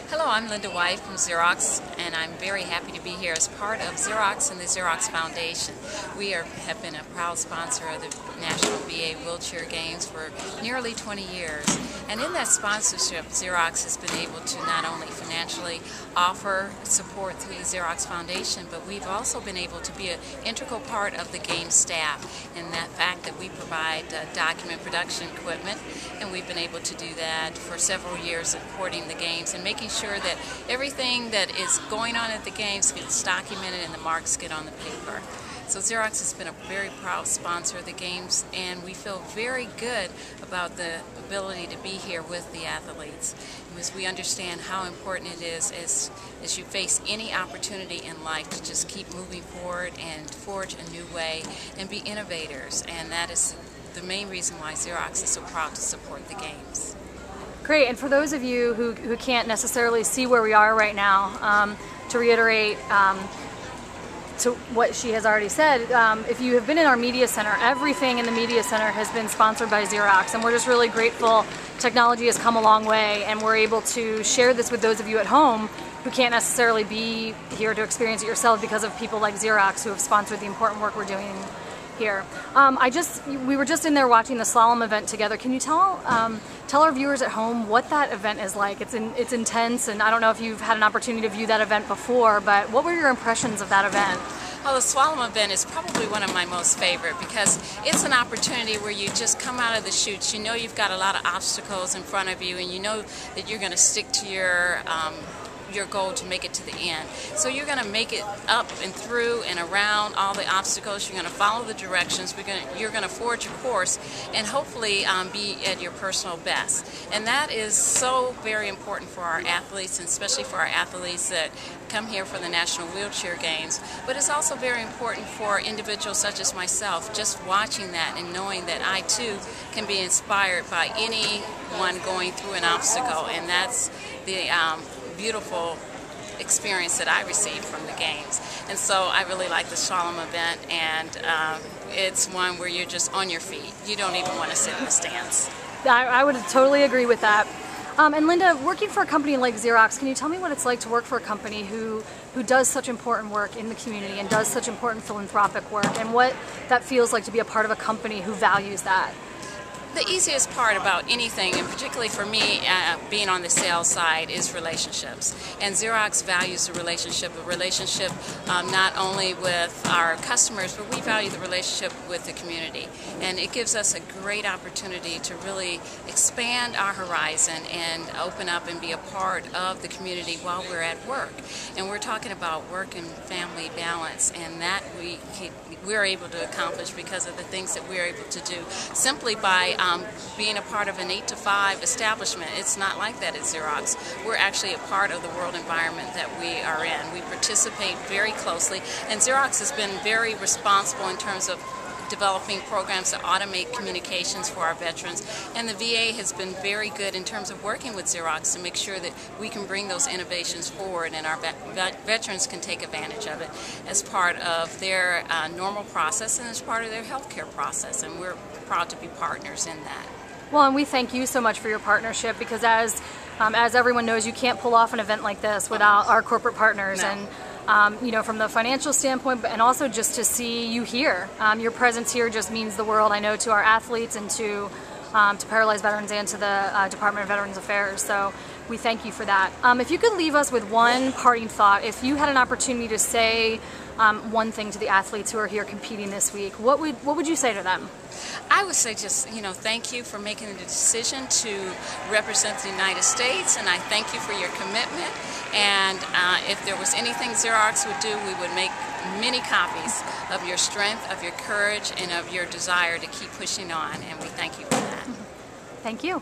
Hello, I'm Linda White from Xerox, and I'm very happy to be here as part of Xerox and the Xerox Foundation. We have been a proud sponsor of the National VA Wheelchair Games for nearly 20 years. And in that sponsorship, Xerox has been able to not only financially offer support through the Xerox Foundation, but we've also been able to be an integral part of the game staff in that fact that we provide document production equipment, and we've been able to do that for several years, supporting the games and making sure that everything that is going on at the games gets documented and the marks get on the paper. So Xerox has been a very proud sponsor of the games, and we feel very good about the ability to be here with the athletes, because we understand how important it is as you face any opportunity in life to just keep moving forward and forge a new way and be innovators, and that is the main reason why Xerox is so proud to support the games. Great, and for those of you who can't necessarily see where we are right now, to reiterate to what she has already said, if you have been in our media center, everything in the media center has been sponsored by Xerox, and we're just really grateful. Technology has come a long way, and we're able to share this with those of you at home who can't necessarily be here to experience it yourself because of people like Xerox who have sponsored the important work we're doing here. We were just in there watching the slalom event together. Can you tell our viewers at home what that event is like? It's intense, and I don't know if you've had an opportunity to view that event before, but what were your impressions of that event? Well, the slalom event is probably one of my most favorite because it's an opportunity where you just come out of the chutes. You know you've got a lot of obstacles in front of you, and you know that you're going to stick to your goal to make it to the end. So you're going to make it up and through and around all the obstacles. You're going to follow the directions. You're going to forge a course and hopefully be at your personal best. And that is so very important for our athletes, and especially for our athletes that come here for the National Wheelchair Games. But it's also very important for individuals such as myself, just watching that and knowing that I too can be inspired by anyone going through an obstacle, and that's the beautiful experience that I received from the games. And so I really like the slalom event, and it's one where you're just on your feet. You don't even want to sit in the stands. I would totally agree with that. And Linda, working for a company like Xerox, can you tell me what it's like to work for a company who does such important work in the community and does such important philanthropic work, and what that feels like to be a part of a company who values that? The easiest part about anything, and particularly for me being on the sales side, is relationships. And Xerox values the relationship not only with our customers, but we value the relationship with the community. And it gives us a great opportunity to really expand our horizon and open up and be a part of the community while we're at work. And we're talking about work and family balance, and that we're able to accomplish because of the things that we're able to do simply by being a part of an 8 to 5 establishment. It's not like that at Xerox. We're actually a part of the world environment that we are in. We participate very closely, and Xerox has been very responsible in terms of developing programs to automate communications for our veterans, and the VA has been very good in terms of working with Xerox to make sure that we can bring those innovations forward and our veterans can take advantage of it as part of their normal process and as part of their healthcare process, and we're proud to be partners in that. Well, and we thank you so much for your partnership, because as everyone knows, you can't pull off an event like this without our corporate partners. No. And you know, from the financial standpoint, and also just to see you here. Your presence here just means the world, I know, to our athletes and to paralyzed veterans and to the Department of Veterans Affairs. So we thank you for that. If you could leave us with one parting thought, if you had an opportunity to say one thing to the athletes who are here competing this week, what would you say to them? I would say just, thank you for making the decision to represent the United States, and I thank you for your commitment. And if there was anything Xerox would do, we would make many copies of your strength, of your courage, and of your desire to keep pushing on, and we thank you for that. Thank you.